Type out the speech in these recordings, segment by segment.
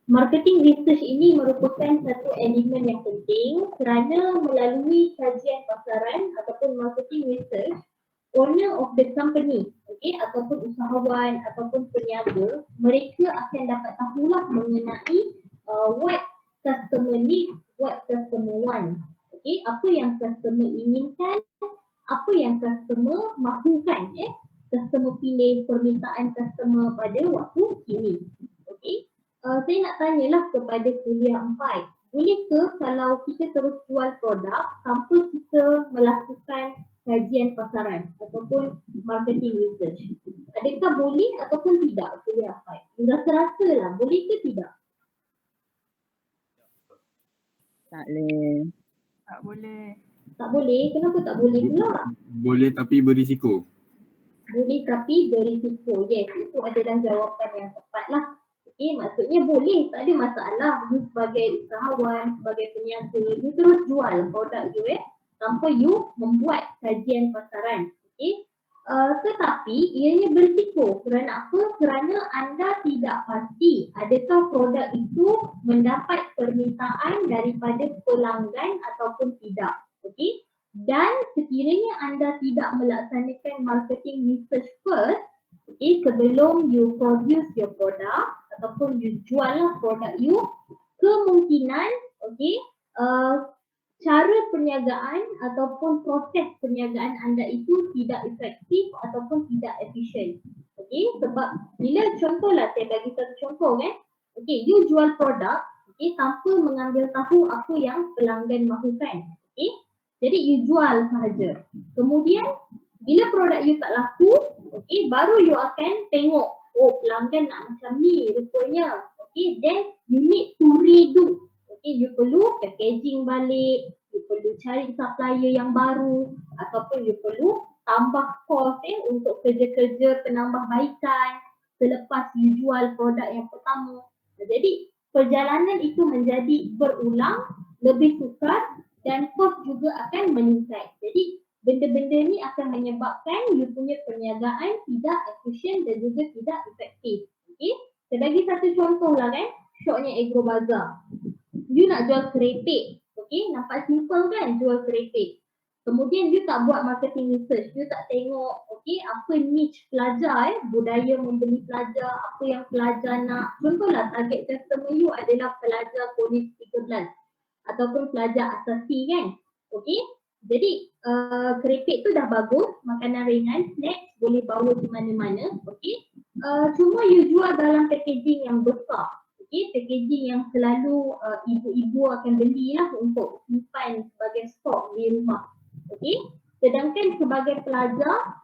Marketing research ini merupakan satu elemen yang penting kerana melalui kajian pasaran ataupun marketing research, owner of the company, ataupun usahawan ataupun peniaga, mereka akan dapat tahulah mengenai what customer need, what customer want. Apa yang customer inginkan, apa yang customer mahukan, customer pilih permintaan customer pada waktu kini. Saya nak tanyalah kepada kuliah 4, boleh ke kalau kita terus jual produk tanpa kita melakukan kajian pasaran ataupun marketing research? Adakah boleh ataupun tidak kuliah 4? Rasa-rasa lah, boleh ke tidak? Tak boleh. Tak boleh. Tak boleh? Kenapa tak boleh pula? Boleh tapi berisiko. Boleh tapi berisiko. Yes, itu adalah jawapan yang tepat lah. Maksudnya boleh, tak ada masalah. You sebagai usahawan, sebagai peniaga, you terus jual produk you tanpa you membuat kajian pasaran. Tetapi ianya berisiko. Kerana apa? Kerana anda tidak pasti adakah produk itu mendapat permintaan daripada pelanggan ataupun tidak. Dan sekiranya anda tidak melaksanakan marketing research first, sebelum you produce your product ataupun you jual lah produk you, kemungkinan cara perniagaan ataupun proses perniagaan anda itu tidak efektif ataupun tidak efisien. Sebab bila contohlah saya bagi satu contoh you jual produk tanpa mengambil tahu apa yang pelanggan mahukan. Jadi you jual sahaja. Kemudian bila produk you tak laku, baru you akan tengok, oh pelanggan nak macam ni rupanya. Then you need to redo. You perlu packaging balik, you perlu cari supplier yang baru ataupun you perlu tambah kos untuk kerja-kerja penambahbaikan selepas you jual produk yang pertama. Jadi perjalanan itu menjadi berulang, lebih sukar dan kos juga akan meningkat. Jadi benda-benda ni akan menyebabkan you punya perniagaan tidak efisien dan juga tidak efektif. Saya bagi satu contoh lah syoknya Agro Bazaar. You nak jual keripik, nampak simple kan jual keripik. Kemudian you tak buat marketing research, you tak tengok apa niche pelajar, budaya membeli pelajar, apa yang pelajar nak. Contohlah target customer you adalah pelajar Konis 13 ataupun pelajar asasi kan. Jadi keripik tu dah bagus, makanan ringan, snacks boleh bawa ke mana-mana. Cuma you jual dalam packaging yang besar. Packaging yang selalu ibu-ibu akan belilah untuk simpan sebagai stok di rumah. Sedangkan sebagai pelajar,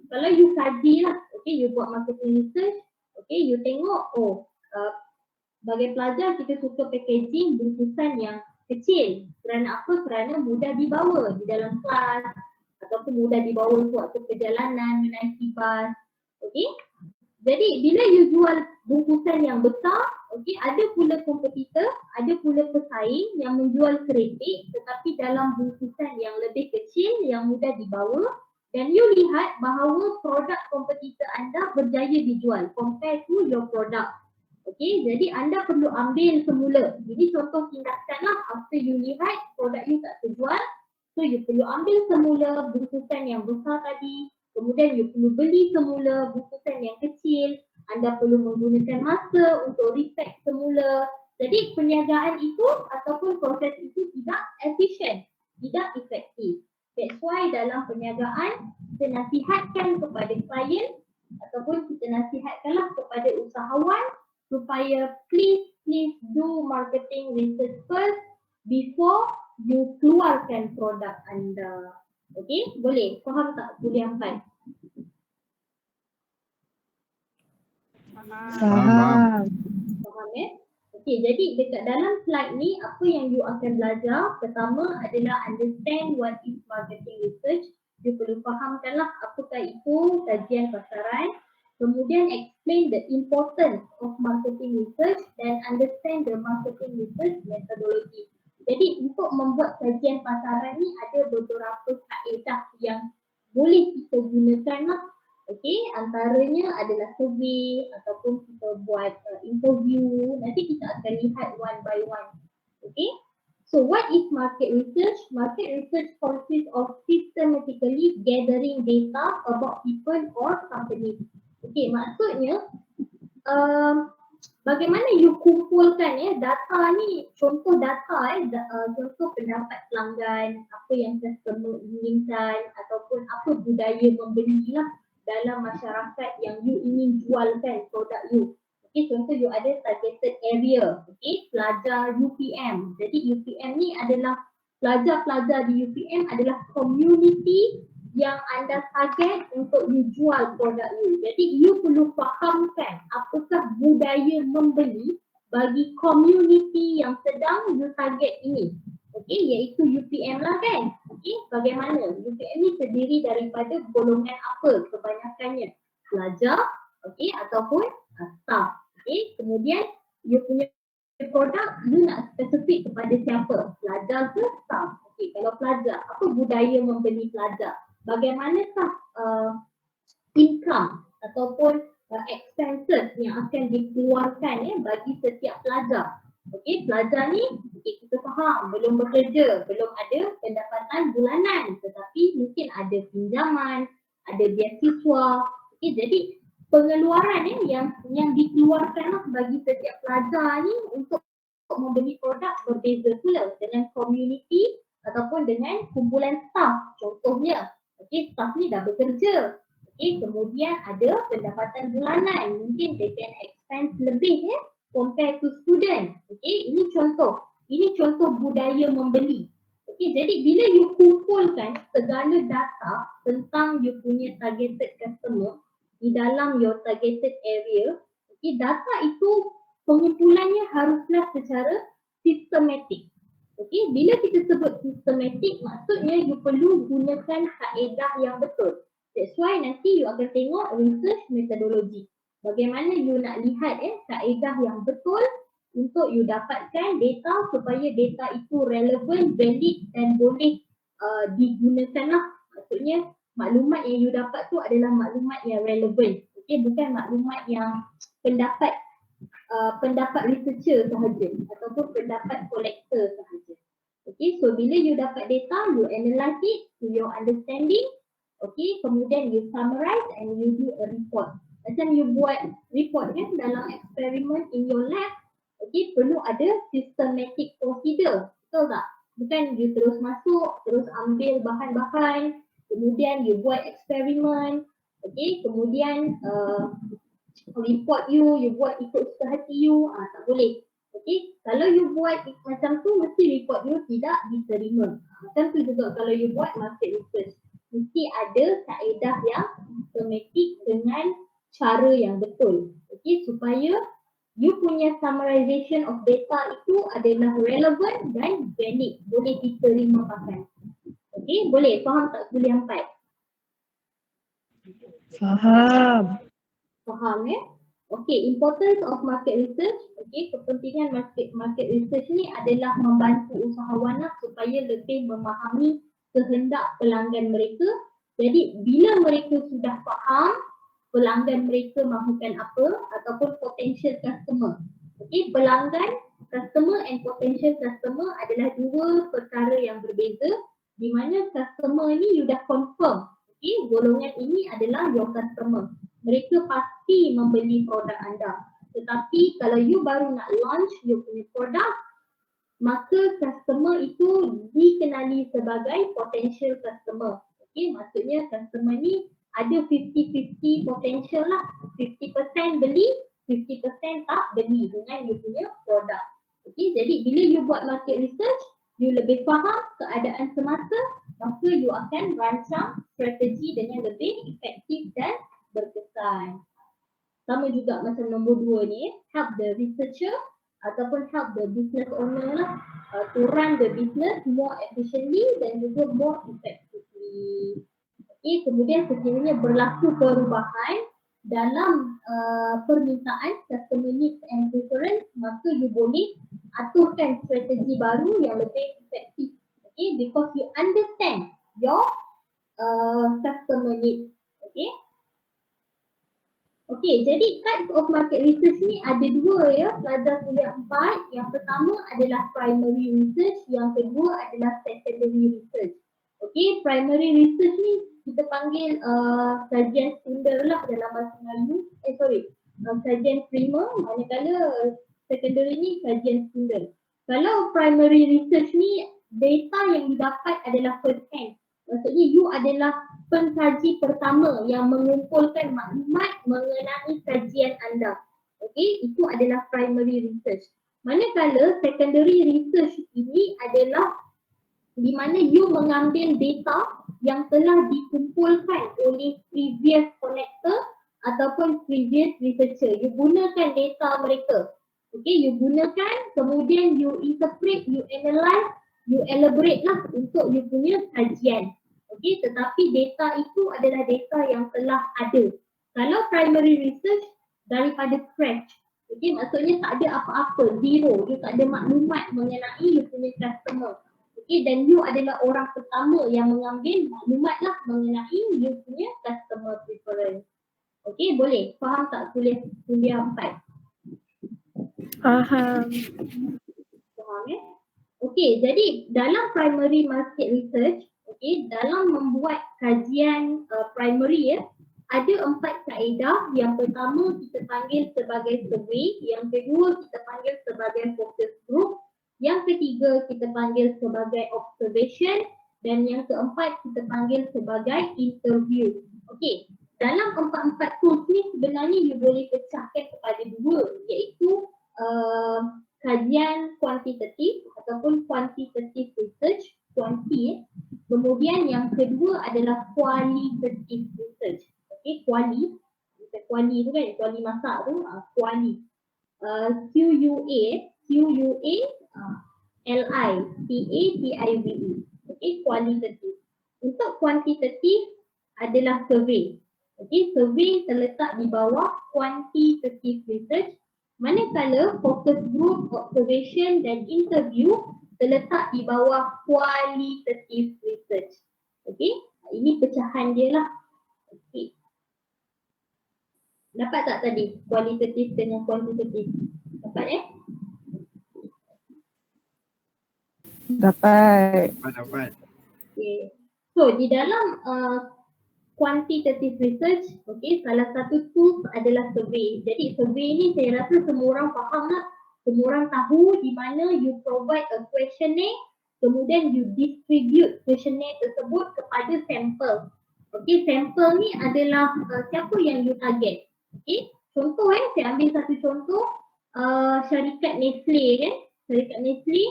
kalau you kaji lah, you buat marketing research, you tengok, sebagai pelajar kita suka packaging bungkusan yang kecil. Kerana apa? Kerana mudah dibawa di dalam kelas ataupun mudah dibawa waktu perjalanan menaiki bas. Jadi bila you jual bungkusan yang besar, ada pula kompetitor, ada pula pesaing yang menjual keripik tetapi dalam bungkusan yang lebih kecil yang mudah dibawa, dan you lihat bahawa produk kompetitor anda berjaya dijual compare to your product. Jadi anda perlu ambil semula. Jadi contoh tindakan lah, after you lihat produk you tak terjual, so you perlu ambil semula bungkusan yang besar tadi. Kemudian you perlu beli semula bungkusan yang kecil. Anda perlu menggunakan masa untuk repack semula. Jadi perniagaan itu ataupun proses itu tidak efisien, tidak efektif. That's why dalam perniagaan kita nasihatkan kepada klien ataupun kita nasihatkanlah kepada usahawan supaya please do marketing research first before you keluarkan produk anda. Boleh? Faham tak kuliah 4? Faham. Faham jadi dekat dalam slide ni apa yang you akan belajar, pertama adalah understand what is marketing research. You perlu fahamkanlah apakah itu kajian pasaran. Kemudian explain the importance of marketing research dan understand the marketing research methodology. Jadi untuk membuat kajian pasaran ni ada beberapa kaedah yang boleh kita gunakan lah. Okay, antaranya adalah survey ataupun kita buat interview. Nanti kita akan lihat one by one. Okay, so what is market research? Market research consists of systematically gathering data about people or companies. Okay, maksudnya bagaimana you kumpulkan data ni, contoh data contoh pendapat pelanggan, apa yang customer inginkan ataupun apa budaya membeli lah dalam masyarakat yang you ingin jualkan produk you. Okay, contoh you ada targeted area, okay, pelajar UPM. Jadi UPM ni adalah pelajar-pelajar di UPM adalah community yang anda target untuk you jual produk you. Jadi you perlu fahamkan apakah budaya membeli bagi community yang sedang you target ini. Okey, iaitu UPM lah kan. Okey, bagaimana? UPM ni terdiri daripada golongan apa kebanyakannya? Pelajar, okey, ataupun staff. Okey, kemudian you punya produk you nak spesifik kepada siapa? Pelajar ke staff? Okey, kalau pelajar, apa budaya membeli pelajar? Bagaimanakah income ataupun expenses yang akan dikeluarkan bagi setiap pelajar. Okey, pelajar ni kita faham belum bekerja, belum ada pendapatan bulanan, tetapi mungkin ada pinjaman, ada beasiswa. Okey, jadi pengeluaran yang dikeluarkan bagi setiap pelajar ni untuk membeli produk berbeza pula dengan community ataupun dengan kumpulan staff. Contohnya, okey, staff ni dah bekerja. Okey, kemudian ada pendapatan bulanan, mungkin they can expense lebih compare to student. Okey, ini contoh budaya membeli. Okey, jadi bila you kumpulkan segala data tentang you punya targeted customer di dalam your targeted area, okey, data itu pengumpulannya haruslah secara sistematik. Okey, bila kita sebut sistematik, maksudnya you perlu gunakan kaedah yang betul. That's why nanti you akan tengok research methodology. Bagaimana you nak lihat kaedah yang betul untuk you dapatkan data supaya data itu relevan, valid dan boleh digunakan lah. Maksudnya maklumat yang you dapat tu adalah maklumat yang relevan. Okay, bukan maklumat yang pendapat researcher sahaja ataupun pendapat collector sahaja. Okay, so bila you dapat data, you analyze it to your understanding. Okay, kemudian you summarize and you do a report. Macam you buat report kan dalam eksperimen in your lab, okay, perlu ada systematic procedure, betul tak? Bukan you terus masuk, terus ambil bahan-bahan, kemudian you buat eksperimen, okay, kemudian report you buat ikut suka hati you, tak boleh. Okay, kalau you buat macam tu, mesti report you tidak diterima. Macam tu juga kalau you buat market research, mesti ada kaedah yang sistematik dengan cara yang betul. Okay, supaya you punya summarization of data itu adalah relevant dan valid, boleh diterima pakai. Okay, boleh faham tak kuliah 4? Faham. Faham Okay, importance of market research. Okay, kepentingan market research ni adalah membantu usahawan supaya lebih memahami kehendak pelanggan mereka. Jadi bila mereka sudah faham pelanggan mereka mahukan apa ataupun potential customer. Okay, pelanggan, customer and potential customer adalah dua perkara yang berbeza, di mana customer ni you dah confirm. Okay, golongan ini adalah your customer. Mereka pasti membeli produk anda. Tetapi kalau you baru nak launch you punya produk, maka customer itu dikenali sebagai potential customer. Okay, maksudnya customer ni ada 50-50 potential lah. 50% beli, 50% tak beli dengan you punya produk. Okay, jadi bila you buat market research, you lebih faham keadaan semasa, maka you akan rancang strategi dengan lebih efektif dan berkesan. Sama juga macam nombor 2 ni, help the researcher ataupun help the business owner lah to run the business more efficiently dan juga more effectively. Okay, kemudian sekiranya berlaku perubahan dalam permintaan customer needs and preference, maka you boleh aturkan strategi baru yang lebih efektif. Okay, because you understand your customer needs. Okay. Okey, jadi types of market research ni ada dua ya, pelajar kuliah 4. Yang pertama adalah primary research, yang kedua adalah secondary research. Okey, primary research ni kita panggil kajian sekunder lah dalam bahasa Melayu. Kajian primer, manakala secondary ni kajian sekunder. Kalau primary research ni data yang didapat adalah first hand. Maksudnya you adalah pengkaji pertama yang mengumpulkan maklumat mengenai kajian anda. Okey, itu adalah primary research. Manakala secondary research ini adalah di mana you mengambil data yang telah dikumpulkan oleh previous collector ataupun previous researcher. You gunakan data mereka. Okey, you gunakan, kemudian you interpret, you analyze, you elaborate lah untuk you punya kajian. Okey, tetapi data itu adalah data yang telah ada. Kalau primary research daripada scratch, okey, maksudnya tak ada apa-apa, zero, you tak ada maklumat mengenai you punya customer. Okey, dan you adalah orang pertama yang mengambil maklumat lah mengenai you punya customer preference. Okey, boleh? Faham tak kuliah 4? Faham. Faham ya? Okey, jadi dalam primary market research, okey, dalam membuat kajian primary ya, ada 4 kaedah. Yang pertama kita panggil sebagai survey, yang kedua kita panggil sebagai focus group, yang ketiga kita panggil sebagai observation, dan yang keempat kita panggil sebagai interview. Okey, dalam 4 tools ni sebenarnya you boleh pecahkan kepada dua, iaitu kajian kuantitatif ataupun quantitative research, kuanti. Kemudian yang kedua adalah qualitative research. Okey, quali. Bukan quali tu kan, quali masak tu, quali. QUA, LITATIVE. Okey, qualitative. Untuk kuantitatif adalah survey. Okey, survey terletak di bawah quantitative research. Manakala focus group, observation dan interview terletak di bawah qualitative research. Okey, ini pecahan dia lah. Okey. Dapat tak tadi kualitatif dengan kuantitatif? Dapat Dapat. Dapat. Okay. So di dalam quantitative research, okay, salah satu tools adalah survey. Jadi survey ni saya rasa semua orang faham lah. Semua orang tahu di mana you provide a questionnaire, kemudian you distribute questionnaire tersebut kepada sampel. Okay, sampel ni adalah siapa yang you target. Okay, contoh saya ambil satu contoh, syarikat Nestle kan. Syarikat Nestle,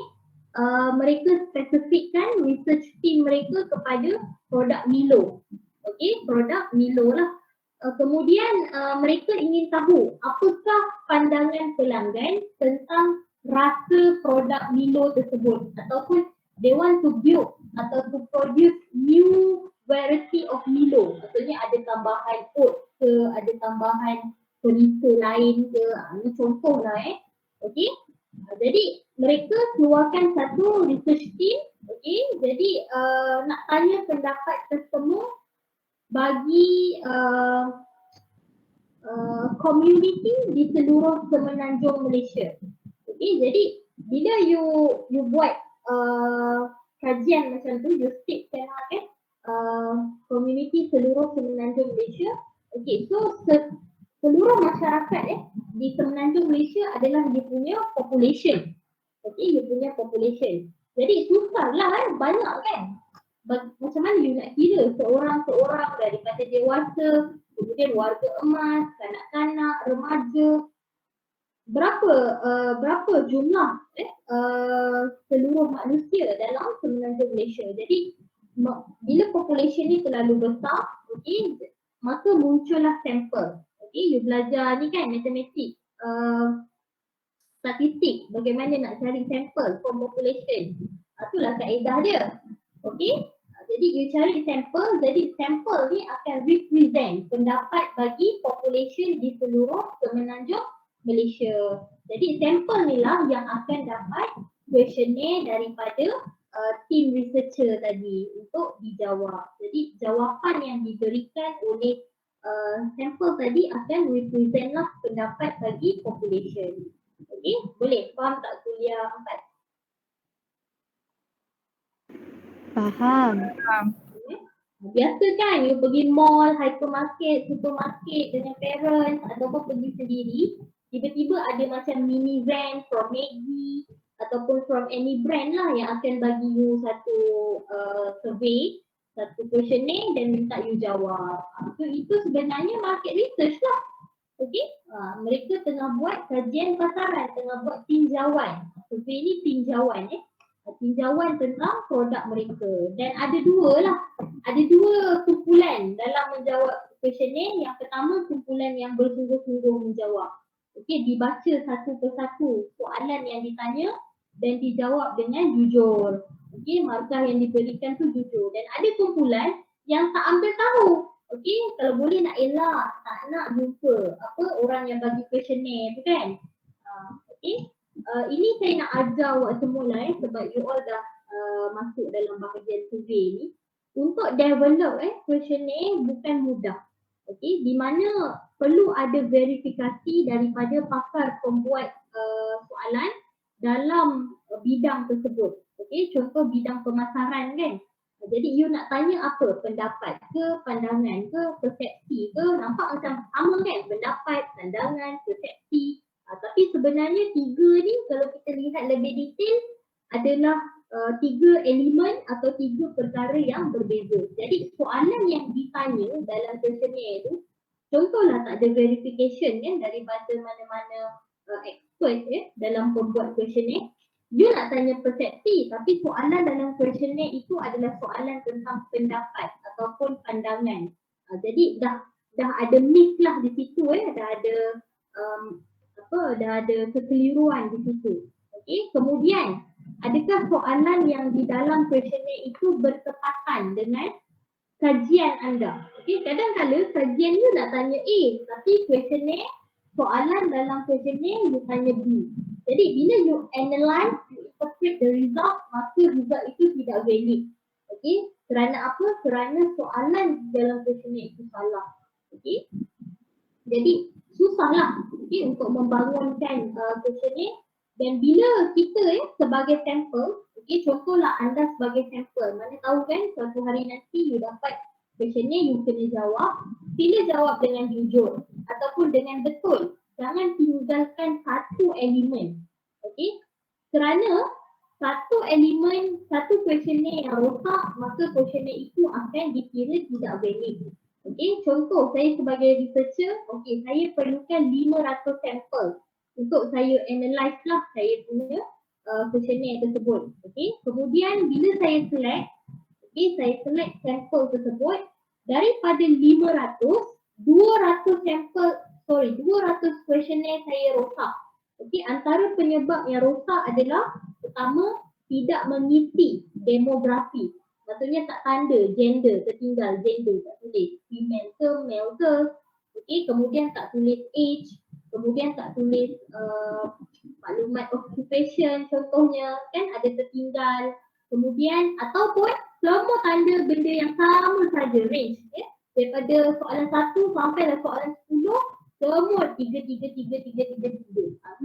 mereka spesifikkan research team mereka kepada produk Milo. Okey, produk Milo lah. Kemudian mereka ingin tahu apakah pandangan pelanggan tentang rasa produk Milo tersebut, ataupun they want to build atau to produce new variety of Milo. Maksudnya ada tambahan oat ke, ada tambahan penisa lain ke, ini contoh lah Okey. Jadi mereka keluarkan satu research team, okey. Jadi nak tanya pendapat customer bagi community di seluruh semenanjung Malaysia. Okey, jadi bila you buat kajian macam tu, you state kan community seluruh semenanjung Malaysia. Okey, so seluruh masyarakat di semenanjung Malaysia adalah dia punya population. Okey, dia punya population. Jadi susahlah banyak kan. Macam mana you nak kira seorang-seorang daripada dewasa, kemudian warga emas, kanak-kanak, remaja. Berapa jumlah seluruh manusia dalam semenanjung Malaysia. Jadi bila population ni terlalu besar, okey, maka muncullah sampel. Okey, you belajar ni kan matematik, statistik, bagaimana nak cari sampel from population. Itulah kaedah dia. Okey, jadi you cari sampel, jadi sampel ni akan represent pendapat bagi population di seluruh semenanjung Malaysia. Jadi sampel ni lah yang akan dapat questionnaire daripada team researcher tadi untuk dijawab. Jadi jawapan yang diberikan oleh sampel tadi akan represent lah pendapat bagi population. Okey, boleh faham tak kuliah 4? Faham. Biasa kan you pergi mall, hypermarket, supermarket dengan parents ataupun pergi sendiri, tiba-tiba ada macam mini van from Maggi ataupun from any brand lah yang akan bagi you satu survey, satu questionnaire dan minta you jawab. So itu sebenarnya market research lah. Okey, mereka tengah buat kajian pasaran, tengah buat tinjauan. Survey ni tinjauan tinjauan tentang produk mereka. Dan ada dua kumpulan dalam menjawab questionnaire. Yang pertama kumpulan yang bersungguh-sungguh menjawab. Okey, dibaca satu persatu soalan yang ditanya dan dijawab dengan jujur. Okey, markah yang diberikan tu jujur. Dan ada kumpulan yang tak ambil tahu. Okey, kalau boleh nak elak, tak nak jumpa orang yang bagi questionnaire tu kan. Okey, ini saya nak ajar awak semua lah sebab you all dah masuk dalam bahagian survey ni. Untuk develop questionnaire bukan mudah. Okey, di mana perlu ada verifikasi daripada pakar pembuat soalan dalam bidang tersebut. Okey, contoh bidang pemasaran kan. Jadi you nak tanya apa? Pendapat ke, pandangan ke, persepsi ke? Nampak macam sama kan? Pendapat, pandangan, persepsi. Tapi sebenarnya tiga ni kalau kita lihat lebih detail adalah tiga elemen atau tiga perkara yang berbeza. Jadi soalan yang ditanya dalam questionnaire tu, contohlah tak ada verification kan daripada mana-mana expert dalam pembuat questionnaire. You nak tanya persepsi tapi soalan dalam questionnaire itu adalah soalan tentang pendapat ataupun pandangan. Jadi dah ada miss lah di situ dah ada kekeliruan di situ. Okey, kemudian adakah soalan yang di dalam questionnaire itu bertepatan dengan kajian anda? Okey, kadang-kadang kajian you nak tanya A tapi questionnaire soalan dalam questionnaire you tanya B. Jadi bila you analyse, you interpret the result, maka result itu tidak valid. Okey, kerana apa? Kerana soalan dalam questionnaire itu salah. Okey, jadi susahlah untuk membangunkan questionnaire. Dan bila kita sebagai sampel, okey, contohlah anda sebagai sampel, mana tahu kan suatu hari nanti you dapat questionnaire, you kena jawab. Sila jawab dengan jujur ataupun dengan betul. Jangan tinggalkan satu elemen. Okey, kerana satu elemen, satu questionnaire yang rosak, maka questionnaire itu akan dikira tidak valid. Okey, contoh saya sebagai researcher, okey, saya perlukan 500 sampel untuk saya analyse lah saya punya questionnaire tersebut. Okey, kemudian bila saya select, saya select sampel tersebut daripada 200 questionnaire saya rosak. Okey, antara penyebab yang rosak adalah pertama, tidak mengisi demografi. Maksudnya tak tanda gender, tertinggal gender, tak tulis female ke, male ke. Okey, kemudian tak tulis age, kemudian tak tulis maklumat occupation contohnya kan, ada tertinggal. Kemudian ataupun semua tanda benda yang sama saja range daripada soalan 1 sampai soalan 10 semua 3.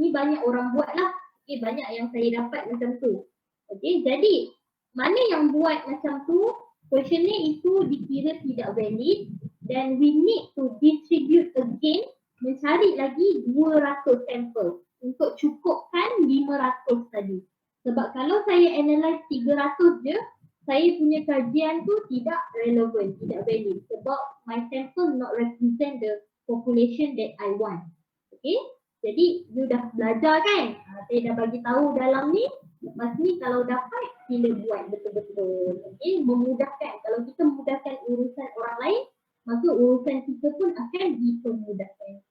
Ni banyak orang buat lah. Okey, banyak yang saya dapat macam tu. Okey, jadi mana yang buat macam tu, questionnaire itu dikira tidak valid dan we need to distribute again, mencari lagi 200 sampel untuk cukupkan 500 tadi. Sebab kalau saya analyse 300 je, saya punya kajian tu tidak relevan, tidak valid sebab my sample not represent the population that I want. Okay, jadi you dah belajar kan? Saya dah bagi tahu dalam ni. Lepas ni kalau dapat, sila buat betul-betul. Okay, memudahkan. Kalau kita memudahkan urusan orang lain, maka urusan kita pun akan dipermudahkan.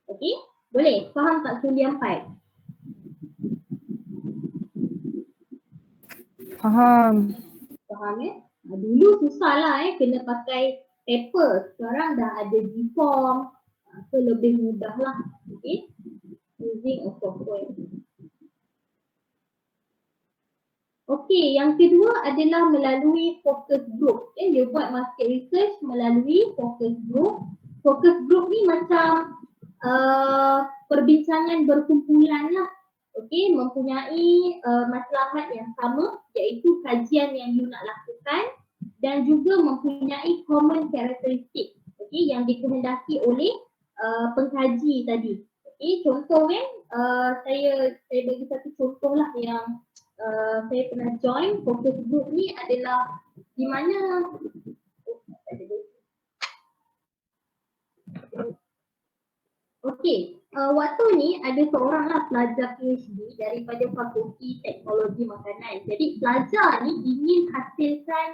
Okay, boleh? Faham tak kuliah 4? Faham. Faham dulu susah lah kena pakai paper. Sekarang dah ada G-form. So lebih mudah lah. Okay, using a software. Okey, yang kedua adalah melalui focus group. Dia buat market research melalui focus group. focus group ni macam perbincangan berkumpulan lah. Okey, mempunyai matlamat yang sama iaitu kajian yang you nak lakukan dan juga mempunyai common characteristic, okey, yang dikehendaki oleh pengkaji tadi. Okey, contoh kan, saya bagi satu contoh lah yang saya pernah join focus group ni adalah di mana okey, waktu ni ada seorang lah pelajar PhD daripada Fakulti Teknologi Makanan. Jadi pelajar ni ingin hasilkan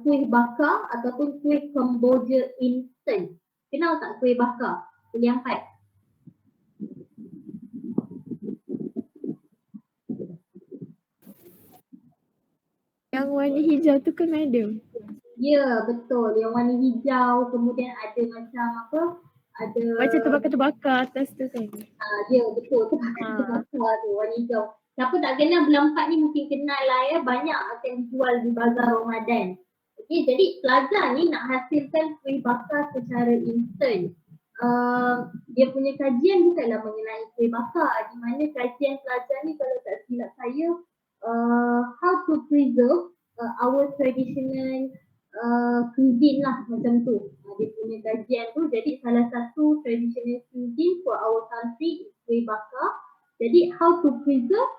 kuih bakar ataupun kuih Kemboja instant. Kenal tak kuih bakar? Kuliah 4. Yang warna hijau tu kan madam? Ya, betul. Yang warna hijau, kemudian ada macam apa? Ada Macam terbakar-terbakar atas tu kan? ya, betul. Terbakar tu warna hijau. Siapa tak kenal Belah 4 ni mungkin kenal lah ya. Banyak akan dijual di bazar Ramadan. Okey, jadi pelajar ni nak hasilkan kuih bakar secara instant. Dia punya kajian bukanlah mengenai kuih bakar, di mana kajian pelajar ni kalau tak silap saya how to preserve our traditional cuisine lah, macam tu. Dia punya kajian tu, jadi salah satu traditional cuisine for our country is kuih bakar. Jadi how to preserve,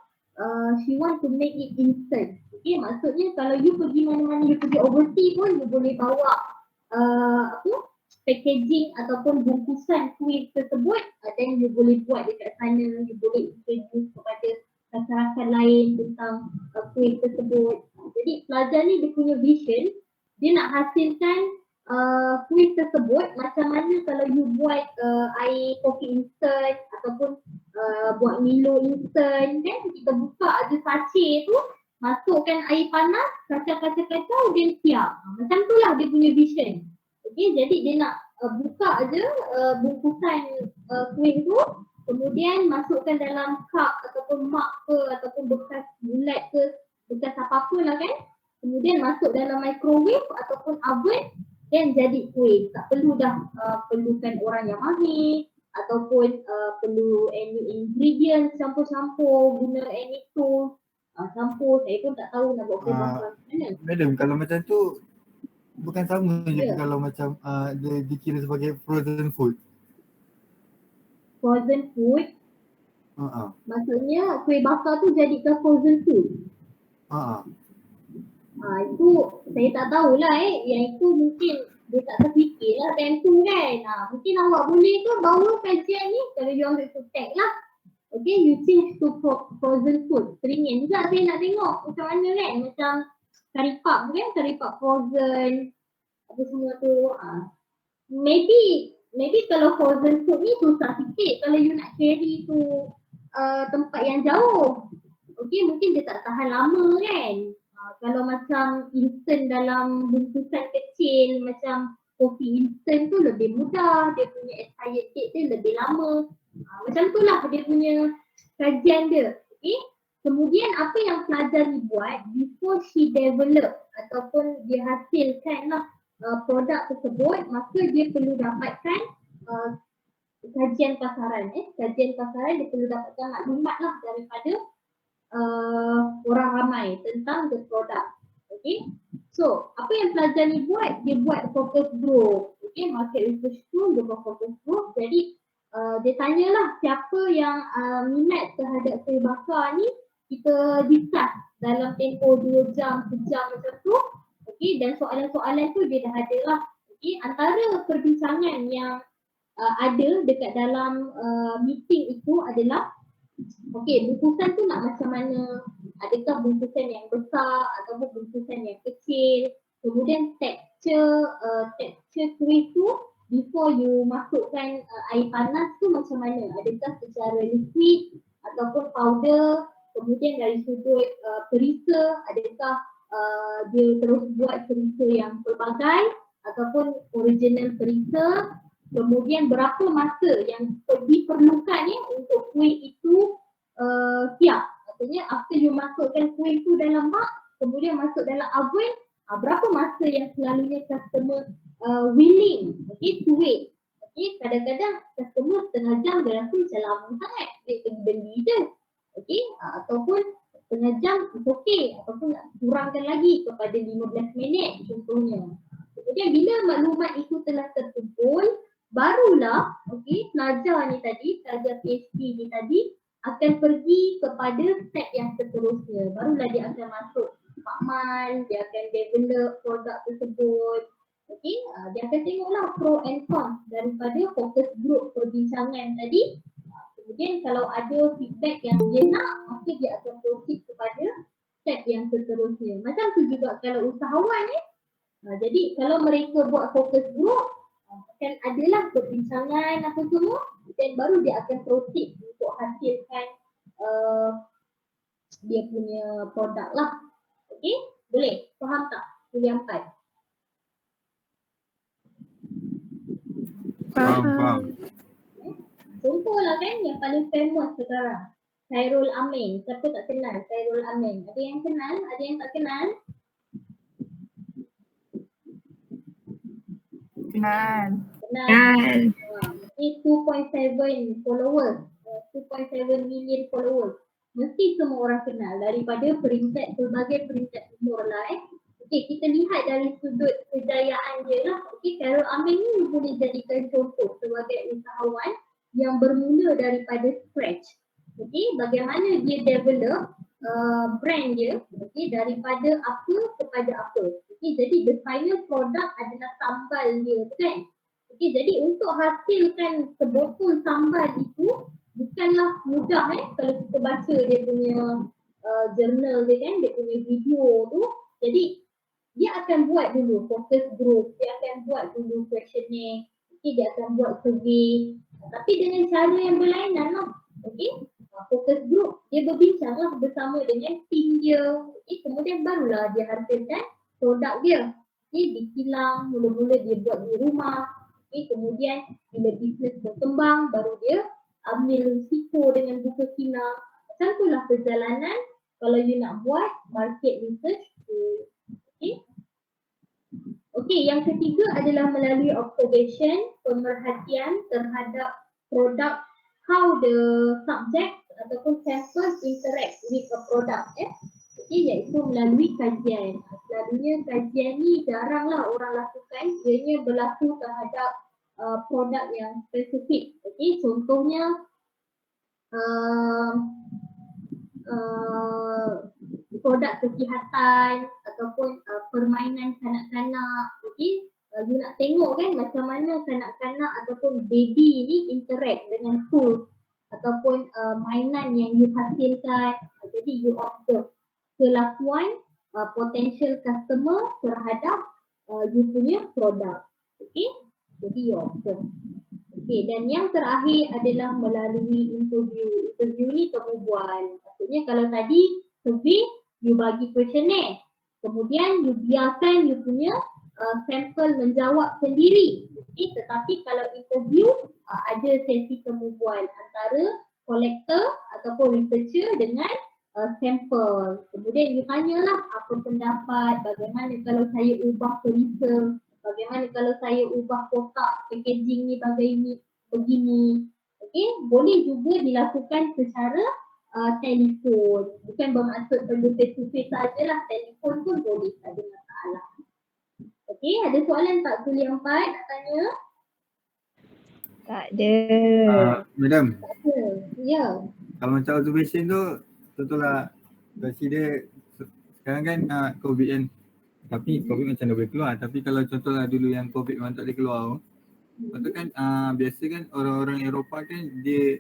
she want to make it instant. Okay, maksudnya kalau you pergi mana-mana, you pergi overseas pun you boleh bawa packaging ataupun bungkusan kuih tersebut, then you boleh buat dekat sana, you boleh introduce kepada masyarakat lain tentang kuih tersebut. Jadi pelajar ni dia punya vision, dia nak hasilkan kuih tersebut macam mana kalau you buat air kopi instant ataupun buat Milo instant kan, kita buka ada sachet tu, masukkan air panas, kacau-kacau dan siap. Macam tu lah dia punya vision. Okay, jadi dia nak buka aja bungkusan kuih tu, kemudian masukkan dalam cup ataupun mug ke ataupun bekas bulat ke, bekas apa-apa lah kan. Kemudian masuk dalam microwave ataupun oven dan jadi kuih. Tak perlu dah perlukan orang yang mahir ataupun perlu any ingredient campur-campur, guna any tools campur. Saya pun tak tahu nak buat kuih bakar macam mana. Madam, kalau macam tu bukan sama je Ya. kalau macam dia dikira sebagai frozen food. Frozen food, Ha maksudnya kuih bakar tu jadikan frozen food. ah. Itu saya tak tahulah yang itu mungkin dia tak terfikir lah time tu kan. Mungkin awak boleh ke bawa kajian ni kalau you ambil food tech lah. Okay, you change to frozen food. Teringin juga saya nak tengok macam mana kan, macam curry puff kan, curry puff frozen, apa semua tu. Maybe kalau frozen food ni susah sikit kalau you nak carry tu tempat yang jauh. Okay, mungkin dia tak tahan lama kan. Kalau macam instant dalam bungkusan kecil macam kopi instant tu lebih mudah, dia punya expired date dia lebih lama. Macam tu lah dia punya kajian dia. Okay? Kemudian apa yang pelajar ni buat before she develop ataupun dia hasilkan lah produk tersebut, maka dia perlu dapatkan kajian pasaran. Kajian pasaran dia perlu dapatkan maklumat lah daripada orang ramai tentang the product. Okay, so apa yang pelajar ni buat, dia buat focus group. Okay, market research tu dia buat focus group. Jadi dia tanyalah siapa yang minat terhadap kuih bakar ni, kita discuss dalam tempoh 2 jam, sejam macam tu. Okay, dan soalan-soalan tu dia dah ada lah. Okay, antara perbincangan yang ada dekat dalam meeting itu adalah okey, bungkusan tu nak macam mana? Adakah bungkusan yang besar ataupun bungkusan yang kecil? Kemudian texture kuih tu before you masukkan air panas tu macam mana? Adakah secara liquid ataupun powder? Kemudian dari sudut perisa, adakah dia terus buat perisa yang pelbagai ataupun original perisa? Kemudian berapa masa yang diperlukan untuk kuih itu siap. Maksudnya after you masukkan kuih tu dalam mug, kemudian masuk dalam oven, berapa masa yang selalunya customer willing to wait. Kadang-kadang customer setengah jam dia rasa macam lama sangat. Dia pergi beli je. Ataupun setengah jam it's okay. Ataupun nak kurangkan lagi kepada 15 minit contohnya. Kemudian bila maklumat itu telah terkumpul, barulah pelajar ni tadi, pelajar PhD ni tadi akan pergi kepada step yang seterusnya. Barulah dia akan masuk makmal, dia akan develop produk tersebut. Dia akan tengoklah pro and cons daripada focus group perbincangan tadi. Kemudian kalau ada feedback yang dia nak, maka dia akan proceed kepada step yang seterusnya. Macam tu juga kalau usahawan ni. Jadi kalau mereka buat focus group, akan adalah perbincangan apa semua, dan baru dia akan proceed untuk hasilkan dia punya produk lah. Okey, boleh? Faham tak? Kuliah 4. Faham. Contohlah kan yang paling famous sekarang, Khairul Amin. Siapa tak kenal Khairul Amin? Ada yang kenal? Ada yang tak kenal? Kenal. Kenal. Ini 2.7 followers. 2.7 million followers. Mesti semua orang kenal daripada pelbagai peringkat umur lah. Kita lihat dari sudut kejayaan dia lah. Khairul Amin ni boleh jadikan contoh sebagai usahawan yang bermula daripada scratch. Bagaimana dia develop brand dia daripada apa kepada apa. Jadi the final product adalah sambal dia kan. Jadi untuk hasilkan sebotol sambal itu bukanlah mudah kalau kita baca dia punya jurnal dia kan, dia punya video tu. Jadi dia akan buat dulu focus group, dia akan buat dulu questionnaire, dia akan buat survey, tapi dengan cara yang berlainan lah. Focus group, dia berbincang lah bersama dengan tim dia, kemudian barulah dia hasilkan produk dia. Dikilang, mula-mula dia buat di rumah, kemudian bila bisnes berkembang, baru dia ambil risiko dengan buka kilang. Macam tu lah perjalanan kalau you nak buat market research. Yang ketiga adalah melalui observation, pemerhatian terhadap produk, how the subject ataupun sample interact with a product iaitu melalui kajian. Selalunya kajian ni jaranglah orang lakukan, ianya berlaku terhadap produk yang spesifik. Contohnya produk kesihatan ataupun permainan kanak-kanak. You nak tengok kan macam mana kanak-kanak ataupun baby ni interact dengan tools ataupun mainan yang you hasilkan. Jadi you observe kelakuan potential customer terhadap you punya produk. Jadi you observe. Dan yang terakhir adalah melalui interview. Interview ni kamu buat. Maksudnya kalau tadi survey, you bagi questionnaire. Kemudian you biarkan you punya sampel menjawab sendiri. Tetapi kalau interview, ada sesi kemubuan antara collector ataupun researcher dengan sampel. Kemudian you tanyalah apa pendapat, bagaimana kalau saya ubah tulisan, bagaimana kalau saya ubah kotak packaging ni begini. Boleh juga dilakukan secara telefon. Bukan bermaksud perlu face to face sajalah, telefon pun boleh, tak ada masalah. Ada soalan tak kuliah 4 nak tanya? Tak ada. Madam, Ya. kalau macam observation tu, contohlah consider sekarang kan COVID kan, tapi COVID macam dah boleh keluar. Tapi kalau contohlah dulu yang COVID memang tak boleh keluar, lepas tu kan biasa kan orang-orang Eropah kan dia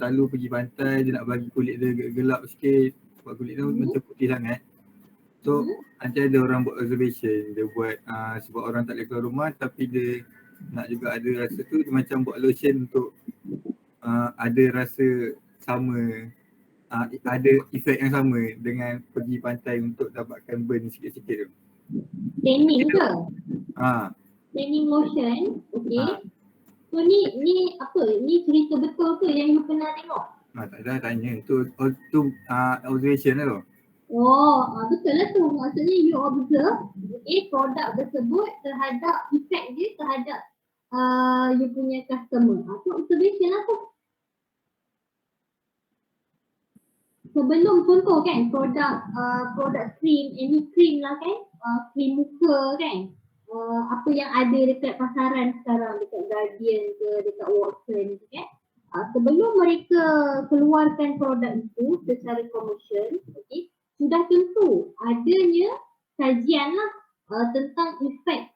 selalu pergi pantai, dia nak bagi kulit dia gelap sikit sebab kulit dia macam putih sangat. So nanti ada orang buat observation, dia buat sebab orang tak boleh keluar rumah tapi dia nak juga ada rasa tu, dia macam buat lotion untuk ada rasa sama, ada efek yang sama dengan pergi pantai untuk dapatkan burn sikit-sikit tu. Tanning ke? Tanning lotion. So ni apa? Ni cerita betul ke yang you pernah tengok? Tak ada tanya. Tu observation lah tu. Betul lah tu. Maksudnya you observe produk tersebut terhadap efek dia terhadap you punya customer. So observation lah tu. Sebelum contoh kan produk cream, any cream lah kan, cream muka kan, apa yang ada dekat pasaran sekarang, dekat Guardian ke, dekat Watson ke kan. Sebelum mereka keluarkan produk itu secara komersial, okay, sudah tentu adanya kajian lah tentang efek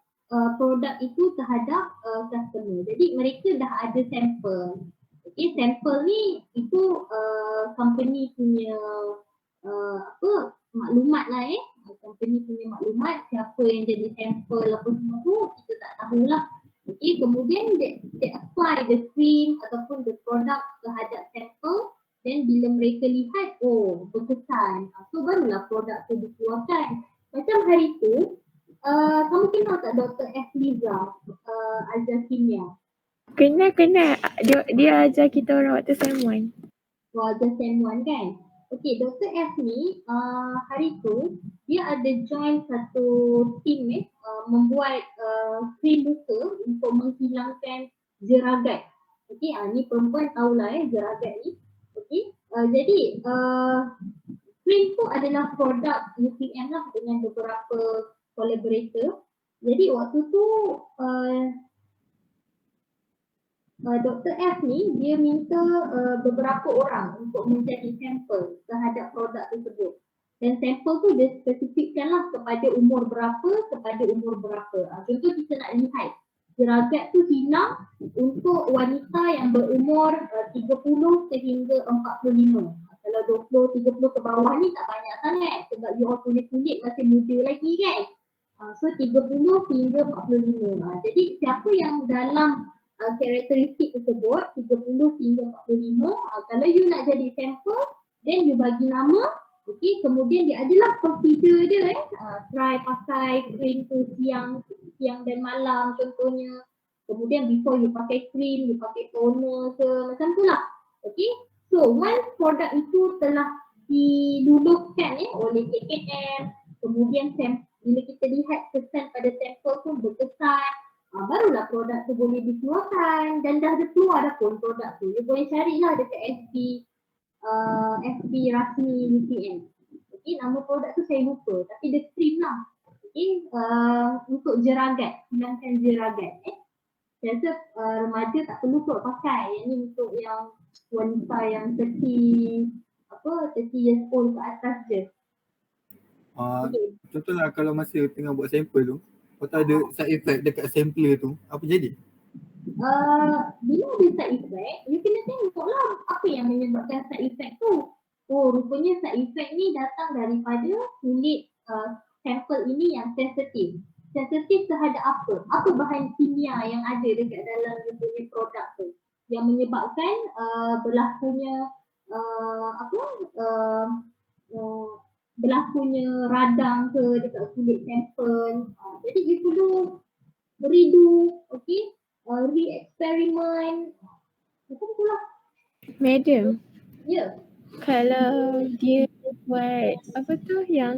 produk itu terhadap customer. Jadi mereka dah ada sampel. Okay, sampel ni itu company punya maklumat lah company punya maklumat, siapa yang jadi sampel apa semua tu kita tak tahulah. Okay, kemudian they apply the cream ataupun the product terhadap sampel, then bila mereka lihat berkesan, so barulah produk tu dikeluarkan. Macam hari tu kamu kenal tak Dr. F. Liza Azhar Kimia? Kena. Dia ajar kita orang waktu SEM 1. Ajar SEM 1 kan? Okay, Dr. F ni hari tu dia ada join satu team membuat cream muka untuk menghilangkan jeragat. Okay, ni perempuan tahulah jeragat ni. Okay, jadi cream tu adalah produk UPM lah dengan beberapa collaborator. Jadi waktu tu Dr. F ni dia minta beberapa orang untuk menjadi sampel terhadap produk tersebut. Dan sampel tu dia spesifikkan lah kepada umur berapa, kepada umur berapa. Contoh kita nak lihat jeragat tu hilang untuk wanita yang berumur 30 sehingga 45. Kalau 20-30 ke bawah ni tak banyak sangat sebab you all punya kulit masih muda lagi kan. So 30 hingga 45. Jadi siapa yang dalam karakteristik tersebut 30 hingga 45, kalau you nak jadi sampel, then you bagi nama, okay, kemudian dia adalah procedure dia try pakai cream tu siang dan malam contohnya. Kemudian before you pakai cream, you pakai toner ke macam tu lah. Okay, so once produk itu telah diluluhkan oleh KKM, kemudian bila kita lihat kesan pada sampel tu berkesan, barulah produk tu boleh dikeluarkan. Dan dah ada keluar dah pun produk tu. You boleh carilah dekat FB rasmi UPN. Okay, nama produk tu saya lupa tapi dia cream lah. Okay, untuk jeragat, hilangkan jeragat. Saya rasa remaja tak perlu kot pakai. Yang ni untuk yang wanita yang 30 years old ke atas je. Contohlah kalau masa tengah buat sampel tu, kalau ada side effect dekat sampler tu, apa jadi? Bila ada side effect, you kena tengok lah apa yang menyebabkan side effect tu. Rupanya side effect ni datang daripada kulit sampel ini yang sensitif. Sensitif terhadap apa? Apa bahan kimia yang ada dekat dalam you punya produk tu yang menyebabkan berlakunya berlakunya radang ke dekat kulit sampel. Jadi you perlu redo, okay? Re-experiment. Macam itulah. Madam, Ya. kalau dia buat apa tu yang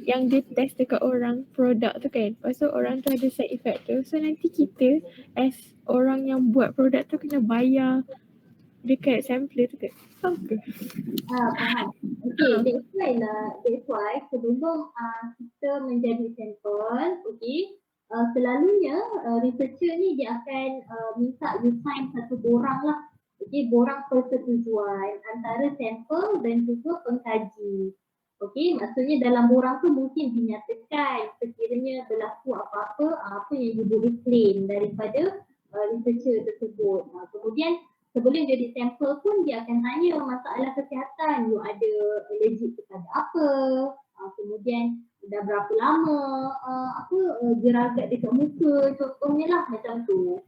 dia test dekat orang produk tu kan, lepas tu orang tu ada side effect tu, so nanti kita as orang yang buat produk tu kena bayar dekat sampler tu ke? Faham ke? Faham. Okay, that's why sebelum kita menjadi sampel, okay, selalunya researcher ni dia akan minta you sign satu borang lah. Okay, borang persetujuan antara sampel dan juga pengkaji. Okay, maksudnya dalam borang tu mungkin dinyatakan sekiranya berlaku apa-apa, apa yang you boleh claim daripada researcher tersebut. Kemudian sebelum jadi sampel pun dia akan tanya masalah kesihatan, you ada allergic kepada apa, kemudian dah berapa lama jeragat dekat muka contohnya lah macam tu.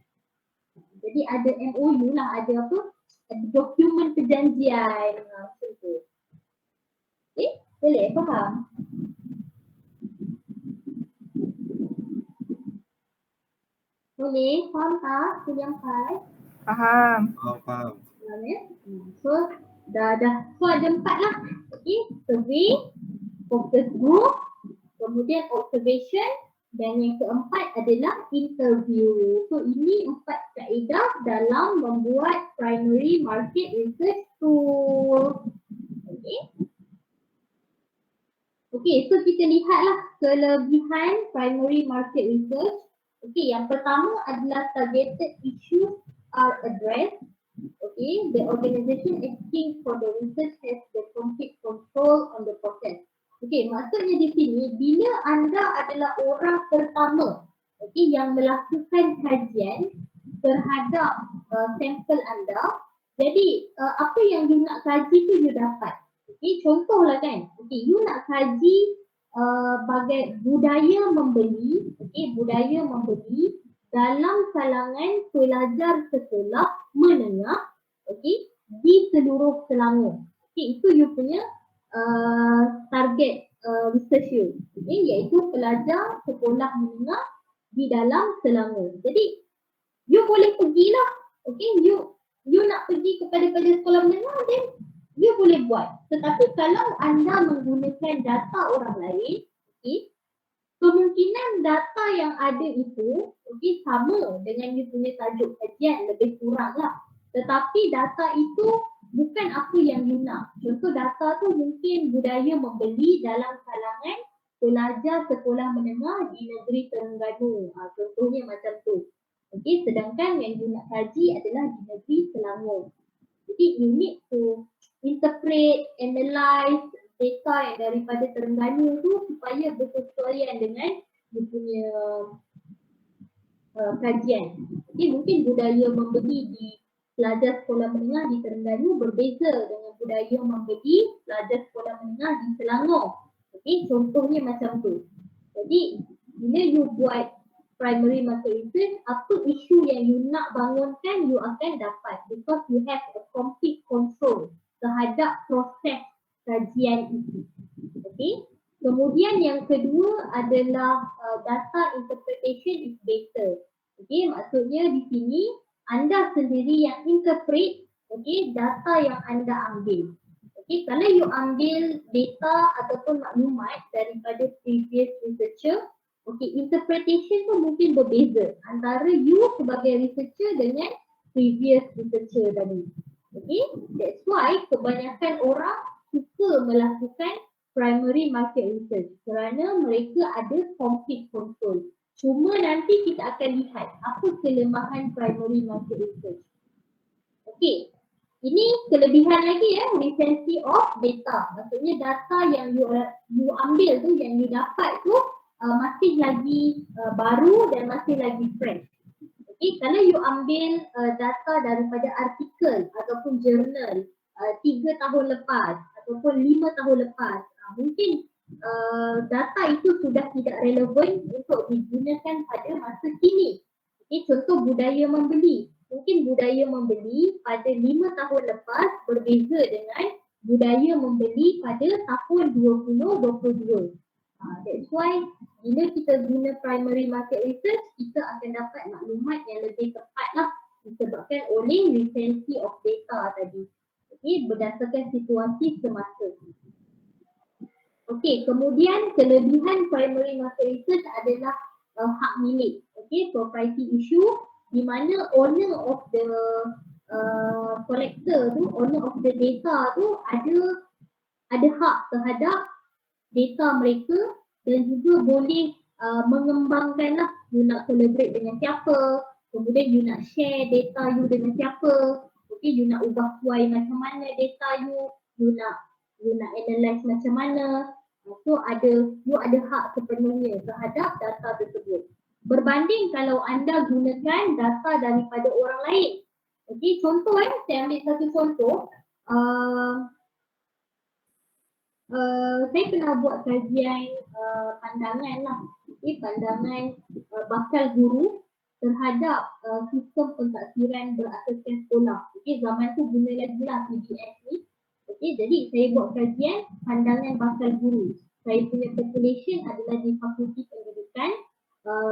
Jadi ada MOU lah, ada dokumen perjanjian macam tu. Boleh faham? Boleh faham tak kuliah 4? Faham. Faham. So dah so ada 4 lah. Okay, survey, focus group, kemudian observation, Dan yang keempat adalah interview. So ini 4 kaedah dalam membuat primary market research tool. Okay. Okay, so kita lihatlah kelebihan primary market research. Okay, yang pertama adalah targeted issues are addressed. Okay, the organization acting for the research has the complete control on the process. Okay, maksudnya di sini bila anda adalah orang pertama yang melakukan kajian terhadap sampel anda, jadi apa yang you nak kaji tu you dapat. Okay, contohlah kan, you nak kaji bagai budaya membeli, budaya membeli dalam kalangan pelajar sekolah menengah, di seluruh Selangor. Itu you punya target research you, iaitu pelajar sekolah menengah di dalam Selangor. Jadi you boleh pergilah, you nak pergi kepada sekolah menengah, then you boleh buat. Tetapi kalau anda menggunakan data orang lain, kemungkinan data yang ada itu sama dengan you punya tajuk kajian, lebih kurang lah. Tetapi data itu bukan apa yang you nak. Contoh data tu mungkin budaya membeli dalam kalangan pelajar sekolah menengah di negeri Terengganu. Contohnya macam tu. Sedangkan yang you nak kaji adalah di negeri Selangor. Jadi you need to interpret, analyze data yang daripada Terengganu tu supaya bersesuaian dengan you punya kajian. Mungkin budaya membeli di pelajar sekolah menengah di Terengganu berbeza dengan budaya membeli pelajar sekolah menengah di Selangor. Contohnya macam tu. Jadi bila you buat primary market research, apa isu yang you nak bangunkan you akan dapat because you have a complete control terhadap proses kajian itu. Kemudian yang kedua adalah data interpretation is better. Maksudnya di sini anda sendiri yang interpret data yang anda ambil. Kalau you ambil data ataupun maklumat daripada previous researcher, interpretation tu mungkin berbeza antara you sebagai researcher dengan previous researcher tadi. That's why kebanyakan orang suka melakukan primary market research kerana mereka ada complete control. Cuma nanti kita akan lihat apa kelemahan primary market research. Ini kelebihan lagi recency of data. Maksudnya data yang you ambil tu, yang you dapat tu masih lagi baru dan masih lagi fresh. Kalau you ambil data daripada artikel ataupun jurnal 3 tahun lepas ataupun 5 tahun lepas, mungkin data itu sudah tidak relevan untuk digunakan pada masa kini. Contoh budaya membeli. Mungkin budaya membeli pada 5 tahun lepas berbeza dengan budaya membeli pada tahun 2022. That's why bila kita guna primary market research, kita akan dapat maklumat yang lebih tepat lah disebabkan oleh recency of data tadi. Berdasarkan situasi semasa. Kemudian kelebihan primary market research adalah hak milik. Propriety issue di mana owner of the collector tu, owner of the data tu ada hak terhadap data mereka dan juga boleh mengembangkan lah. You nak collaborate dengan siapa, kemudian you nak share data you dengan siapa, you nak ubah kuai macam mana data you nak analyze macam mana. So you ada hak sepenuhnya terhadap data tersebut. Berbanding kalau anda gunakan data daripada orang lain. Contoh saya ambil satu contoh. Saya pernah buat kajian pandangan lah. Pandangan bakal guru terhadap sistem pentaksiran berasaskan sekolah. Zaman tu guna lagi lah PBS ni. Jadi saya buat kajian pandangan bakal guru. Saya punya population adalah di Fakulti Pendidikan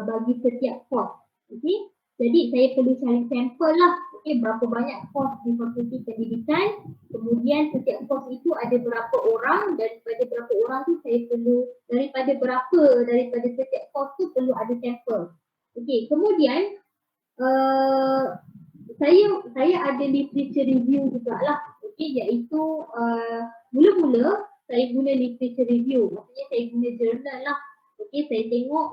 bagi setiap course. Jadi saya perlu cari sampel lah. okey, berapa banyak kos di fakulti pendidikan, kemudian setiap kos itu ada berapa orang, daripada berapa orang tu saya perlu, daripada setiap kos tu perlu ada sampel. Okey, kemudian saya ada literature review jugalah. Okey, iaitu mula-mula saya guna literature review, maksudnya saya guna jurnal lah. Okey, saya tengok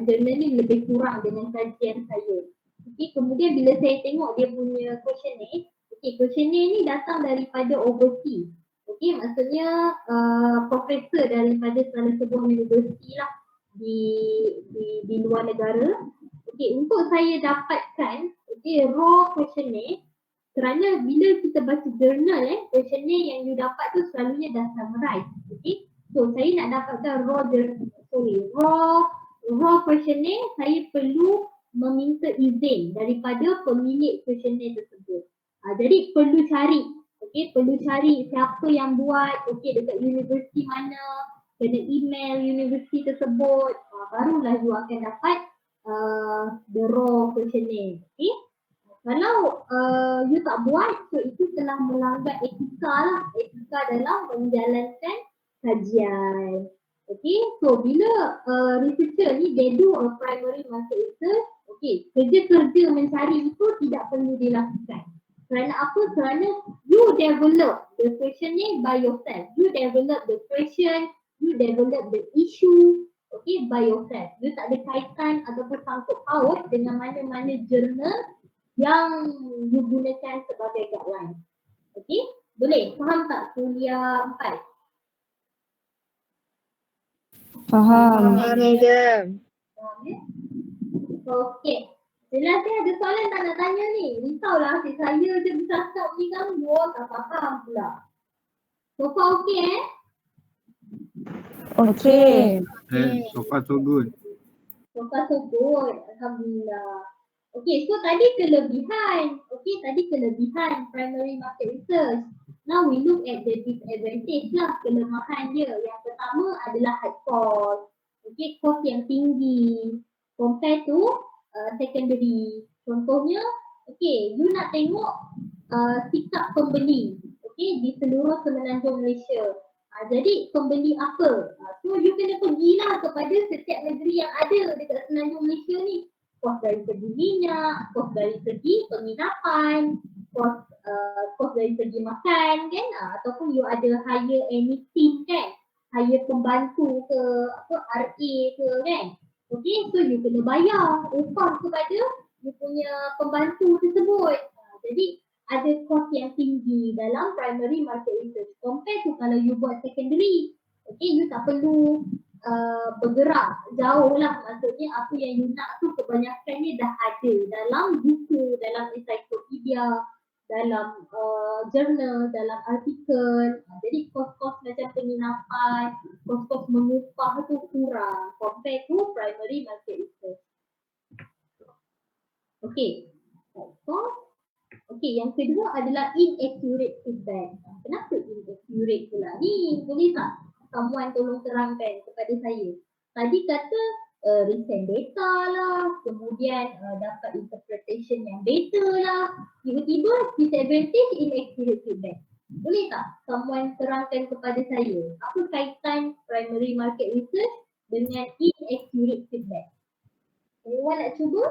jurnal ni lebih kurang dengan kajian saya. Okey, kemudian bila saya tengok dia punya questionnaire, okey, questionnaire ni datang daripada overseas. Okey, maksudnya profesor daripada salah sebuah universiti lah di luar negara. Okey, untuk saya dapatkan raw questionnaire, kerana bila kita baca jurnal questionnaire yang you dapat tu selalunya dah summarize. Okey, so saya nak dapatkan raw questionnaire, saya perlu meminta izin daripada pemilik questionnaire tersebut. Jadi perlu cari siapa yang buat, dekat universiti mana, kena email universiti tersebut, barulah you akan dapat the raw questionnaire. Okey, kalau you tak buat, so itu telah melanggar etika dalam menjalankan kajian. Okay, so bila researcher ni they do a primary market research, kerja-kerja mencari itu tidak perlu dilakukan. Kerana apa? Kerana you develop the questionnaire by yourself. You develop the question, you develop the issue, by yourself. You tak ada kaitan ataupun sangkut paut dengan mana-mana jurnal yang you gunakan sebagai guideline. Okay, boleh? Faham tak kuliah 4? Faham. Okey. Jelas ada soalan tak nak tanya ni? Risaulah asyik saya je bercakap ni kan, dua tak faham pula. So far okey Okay. So far so good. So far so good. Alhamdulillah. Okey, so tadi kelebihan. Primary market research. Now we look at the disadvantage lah, kelemahan dia. Yang pertama adalah high cost. Cost yang tinggi compare to secondary. Contohnya, you nak tengok sikap pembeli di seluruh Semenanjung Malaysia. Jadi pembeli apa? So you kena pergilah kepada setiap negeri yang ada dekat Semenanjung Malaysia ni. Kos dari segi minyak, kos dari segi penginapan, kos dari segi makan kan, ataupun you ada hire any team kan, hire pembantu ke RA ke kan. Okay, so you kena bayar upah kepada you punya pembantu tersebut. Jadi ada kos yang tinggi dalam primary market research compare to kalau you buat secondary. You tak perlu bergerak jauh lah, maksudnya apa yang you nak tu kebanyakannya dah ada dalam buku, dalam encyclopedia, dalam jurnal, dalam artikel. Jadi kos-kos macam penginapan, kos-kos mengupah tu kurang compare to primary market research. Yang kedua adalah inaccurate feedback. Kenapa inaccurate pula ni? Boleh tak someone tolong terangkan kepada saya? Tadi kata recent data lah, kemudian dapat interpretation yang better lah, tiba-tiba disadvantage inaccurate feedback. Boleh tak someone terangkan kepada saya apa kaitan primary market research dengan inaccurate feedback? Anyone nak cuba?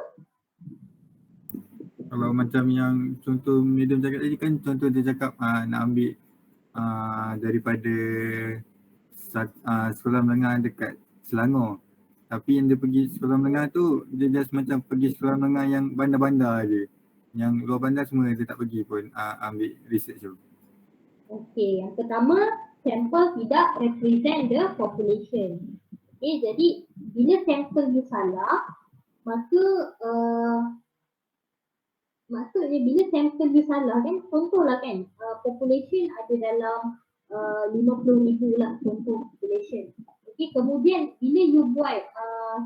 Kalau macam yang contoh medium cakap tadi kan, contoh dia cakap nak ambil daripada sekolah menengah dekat Selangor. Tapi yang dia pergi sekolah menengah tu, dia just macam pergi sekolah menengah yang bandar-bandar je. Yang luar bandar semua dia tak pergi pun ambil research tu. Yang pertama, sampel tidak represent the population. Jadi bila sampel you salah, maksudnya bila sampel you salah kan, contohlah kan, population ada dalam 50,000 lah contoh population. Kemudian bila you buat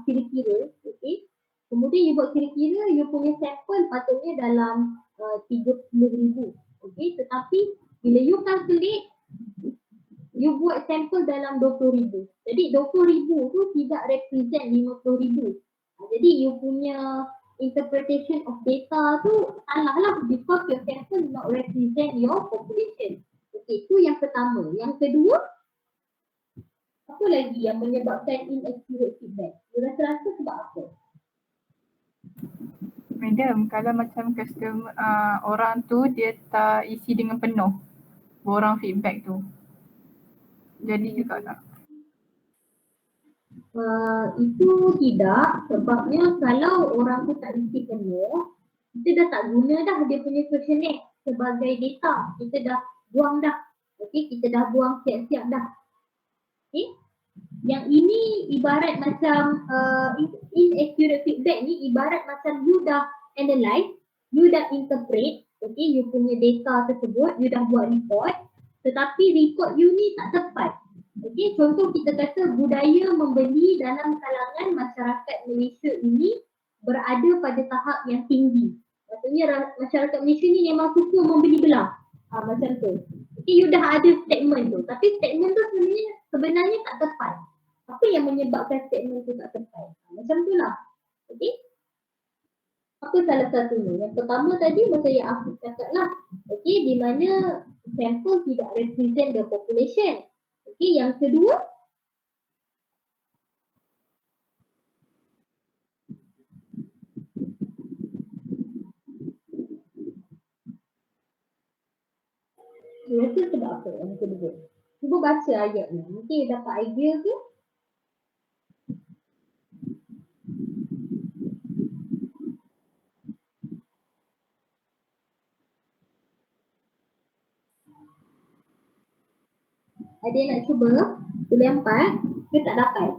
kira-kira, kemudian you buat kira-kira, you punya sampel patutnya dalam 30,000. Tetapi bila you calculate, you buat sampel dalam 20,000. Jadi 20,000 tu tidak represent 50,000. Jadi you punya interpretation of data tu salah lah because your sample not represent your population. Okay, tu yang pertama. Yang kedua, apa lagi yang menyebabkan inaccurate feedback? You rasa-rasa sebab apa? Madam, kalau macam customer orang tu dia tak isi dengan penuh borang feedback tu. Jadi juga tak? Itu tidak, sebabnya kalau orang tu tak isi penuh, kita dah tak guna dah dia punya questionnaire sebagai data. Kita dah buang dah. Okay, kita dah buang siap-siap dah. Okay. Yang ini ibarat macam inaccurate feedback ni ibarat macam you dah analyse, you dah interpret, okay, you punya data tersebut, you dah buat report, tetapi report you ni tak tepat. Okay, contoh kita kata budaya membeli dalam kalangan masyarakat Malaysia ini berada pada tahap yang tinggi. Maksudnya masyarakat Malaysia ni memang suka membeli belah. Macam tu. Okay, you dah ada statement tu. Tapi statement tu sebenarnya tak tepat. Apa yang menyebabkan statement tu tak tepat? Macam tu lah. Okay. Apa salah satunya? Yang pertama tadi macam yang aku cakap lah. Okay, di mana sample tidak represent the population. Okay, yang kedua, rasa sebab apa yang kedua? Cuba baca ayat ni. Mungkin dapat idea ke? Ada yang nak cuba? Boleh 4 ke tak dapat?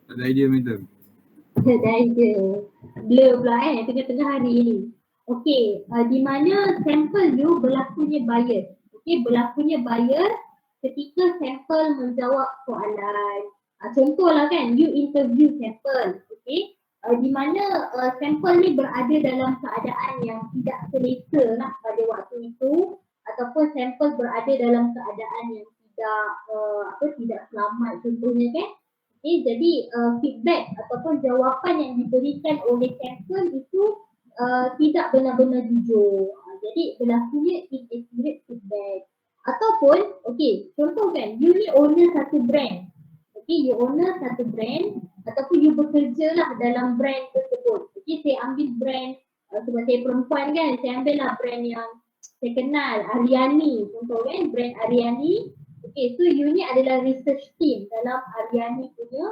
Tak ada idea madam. Ada idea. Blur pula tengah-tengah hari ni. Okey, di mana sampel you berlakunya bias. Okey, berlakunya bias ketika sampel menjawab soalan. Contohlah kan, you interview sampel. Okey, di mana sampel ni berada dalam keadaan yang tidak selesa lah pada waktu itu, ataupun sampel berada dalam keadaan yang tidak selamat contohnya kan. Okay, jadi feedback ataupun jawapan yang diberikan oleh sampel itu tidak benar-benar jujur. Jadi berlakunya inaccurate feedback. Ataupun, okay, contoh kan, you ni owner satu brand. Okay, you owner satu brand ataupun you bekerja lah dalam brand tersebut. Okay, saya ambil brand, sebab saya perempuan kan, saya ambil lah brand yang saya kenal, Aryani. Contoh kan, brand Aryani. Okay, so you ni adalah research team dalam Aryani punya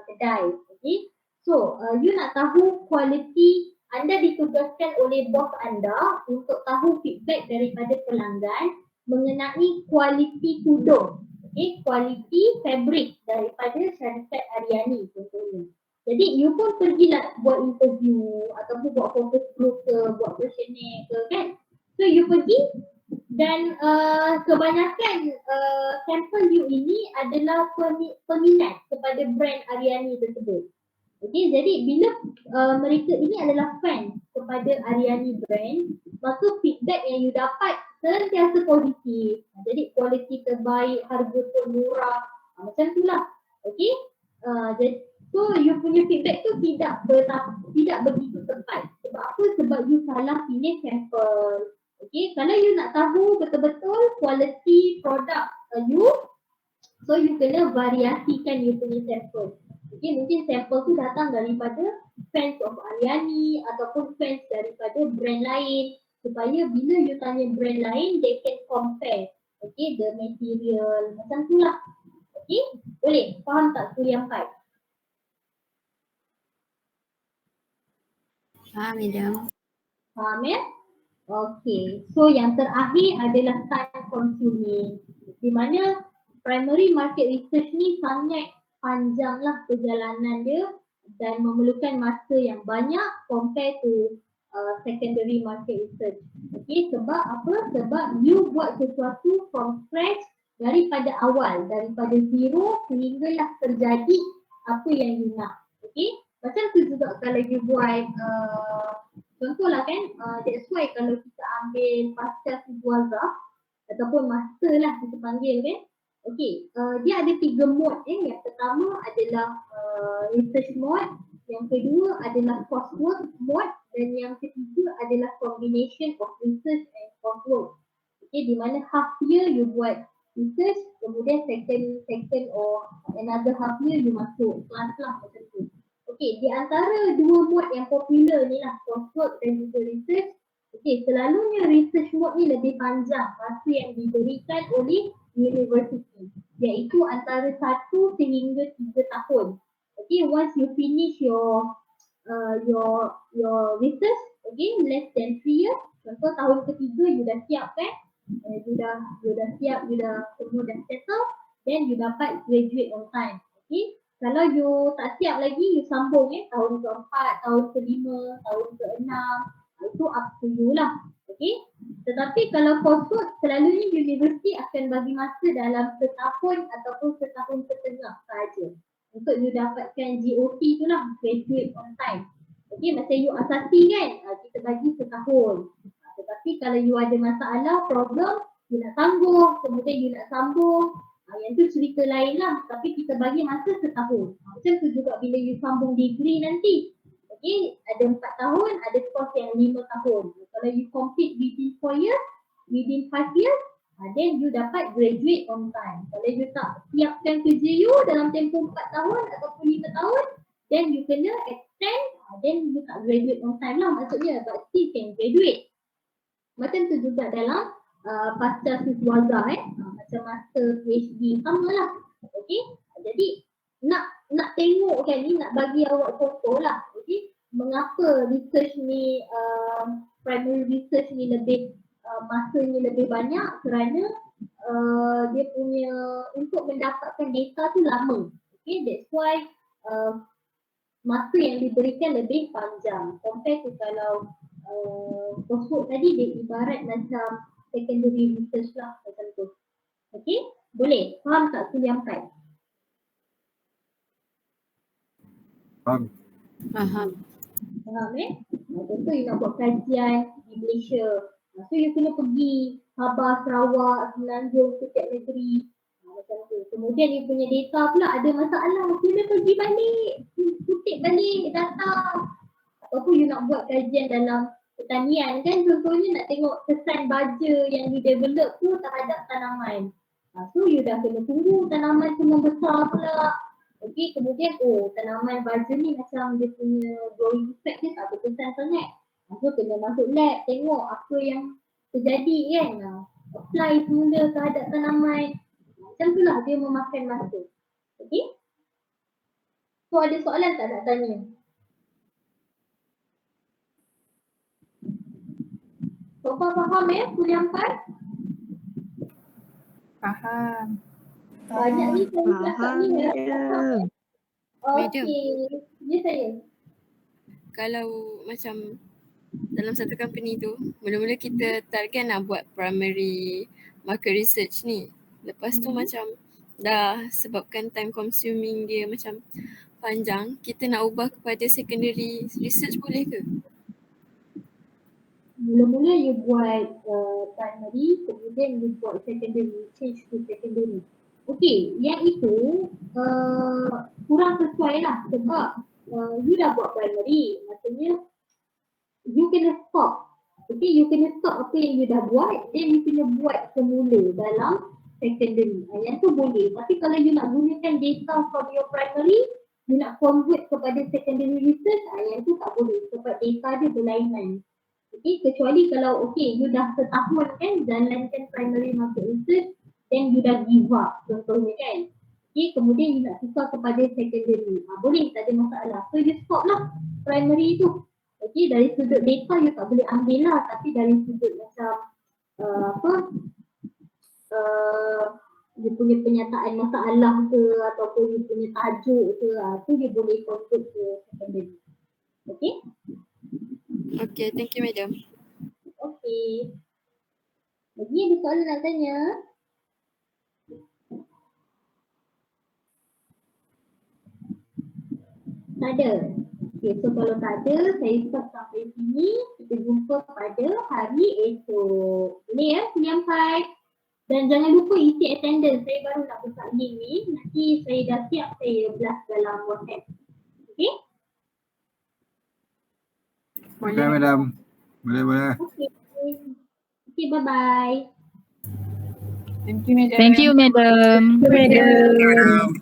kedai. Okay, so you nak tahu kualiti, anda ditugaskan oleh bos anda untuk tahu feedback daripada pelanggan mengenai kualiti tudung. Okay, kualiti fabric daripada syarikat Aryani contohnya. Jadi you pun pergilah buat interview ataupun buat focus group ke, buat questionnaire ke kan. So you pergi dan kebanyakan sampel you ini adalah peminat kepada brand Aryani tersebut. Okay, jadi bila mereka ini adalah fan kepada Aryani brand, maka feedback yang you dapat sentiasa positif. Jadi kualiti terbaik, harga pun murah, macam tu lah. Okay, so you punya feedback tu tidak begitu tepat. Sebab apa? Sebab you salah pilih sampel. Okay, kalau you nak tahu betul-betul kualiti produk you, so you kena variasikan you punya sampel. Okay, mungkin sampel tu datang daripada fans of Aryani ataupun fans daripada brand lain, supaya bila you tanya brand lain, they can compare, okay, the material, macam tu lah. Okay, boleh? Faham tak yang 4? Faham, madam. Faham ya? Okay, so yang terakhir adalah time consuming, di mana primary market research ni sangat panjang lah perjalanan dia dan memerlukan masa yang banyak compare to secondary market research. Okay, sebab apa? Sebab you buat sesuatu from scratch daripada awal, daripada zero sehinggalah terjadi apa yang you nak. Okay, Macam tu juga kalau you buat contohlah kan, that's why kalau kita ambil pasca Sibuazah ataupun master lah kita panggil kan. Okey, dia ada 3 mode Yang pertama adalah research mode, yang kedua adalah coursework mode dan yang ketiga adalah combination of research and coursework. Okey, di mana half year you buat research, kemudian second or another half year you masuk kelas lah macam tu. Okey, di antara dua mode yang popular ni lah, coursework dan juga research. Okey, selalunya research mode ni lebih panjang masa yang diberikan oleh university, iaitu antara 1 sehingga 3 tahun. Okay, once you finish your research, okay, less than 3 years, contoh tahun ketiga you dah siap kan, you dah siap, you dah semua dah settle, then you dapat graduate on time. Okay, kalau you tak siap lagi, you sambung tahun keempat, tahun kelima, tahun keenam, itu up to you lah. Okay, tetapi kalau coursework selalunya universiti akan bagi masa dalam setahun ataupun setahun setengah sahaja untuk you dapatkan GOT tu lah, graduate on time. Okay, macam you asasi kan, kita bagi setahun. Tetapi kalau you ada masalah, problem, you nak tangguh, kemudian you nak sambung, yang tu cerita lain lah. Tapi kita bagi masa setahun. Macam tu juga bila you sambung degree nanti. Okay, ada 4 tahun, ada course yang 5 tahun. Kalau you complete within 4 years, within 5 years, then you dapat graduate on time. Kalau you tak siapkan kerja you dalam tempoh 4 tahun ataupun 5 tahun, then you kena extend, then you tak graduate on time lah maksudnya, but still can graduate. Macam tu juga dalam pasca Sibuazah macam master PhD sama lah. Okay, jadi nak tengok kan ni, nak bagi awak contoh lah. Okay, mengapa research ni, primary research ni lebih masanya lebih banyak kerana dia punya untuk mendapatkan data tu lama. Okay, that's why masa yang diberikan lebih panjang compare to kalau coursework tadi dia ibarat macam secondary research lah macam tu. Okay, boleh? Faham tak kuliah 4? Faham? Faham. Faham contoh you nak buat kajian di Malaysia, so you kena pergi Sabah, Sarawak, Semenanjung, setiap negeri macam tu. Kemudian you punya data pula ada masalah, kena pergi balik, kutip balik data. Ataupun you nak buat kajian dalam pertanian kan, contohnya nak tengok kesan baja yang you develop tu terhadap tanaman. So you dah kena tunggu tanaman tu membesar pula. Okay, kemudian tanaman baja ni macam dia punya growing effect dia tak berkesan sangat. So kena masuk lab tengok apa yang terjadi kan. Apply semula terhadap tanaman. Macam tu lah dia memakan masa. Okay. So ada soalan tak nak tanya? So faham kuliah 4? Faham. Banyak ni saya cakap ni Faham. Okey, ya saya. Kalau macam dalam satu company tu, mula-mula kita target nak buat primary market research ni. Lepas tu macam dah sebabkan time consuming dia macam panjang, kita nak ubah kepada secondary research boleh ke? Mula-mula you buat primary, kemudian you buat secondary, change to secondary. Okey, yang itu kurang sesuai lah sebab you dah buat primary, maksudnya you kena stop. Okay, you kena stop apa yang you dah buat, then you kena buat semula dalam secondary. Yang tu boleh, tapi kalau you nak gunakan data from your primary, you nak convert kepada secondary research, yang tu tak boleh sebab data dia berlainan. Okay, kecuali kalau you dah setahun kan jalankan primary market research, then you dah give up contohnya kan. Okay, kemudian you nak tukar kepada secondary. Boleh, tak ada masalah. So you stop lah primary tu. Okay, dari sudut data you tak boleh ambil lah, tapi dari sudut macam dia punya penyataan masalah ke ataupun dia punya tajuk ke, tu dia boleh convert ke secondary. Okay? Okay, thank you madam. Okay. Lagi ada soalan nak tanya? Tak ada? Okay, so kalau tak ada, saya stop sampai sini. Kita jumpa pada hari esok. Boleh ya, kuliah 4. Dan jangan lupa isi attendance. Saya baru nak buka link ni. Nanti saya dah siap, saya blast dalam WhatsApp. Okay? Okay, madam. Boleh. Okay. Okay, bye-bye. Thank you, madam. Thank you, madam. Madam.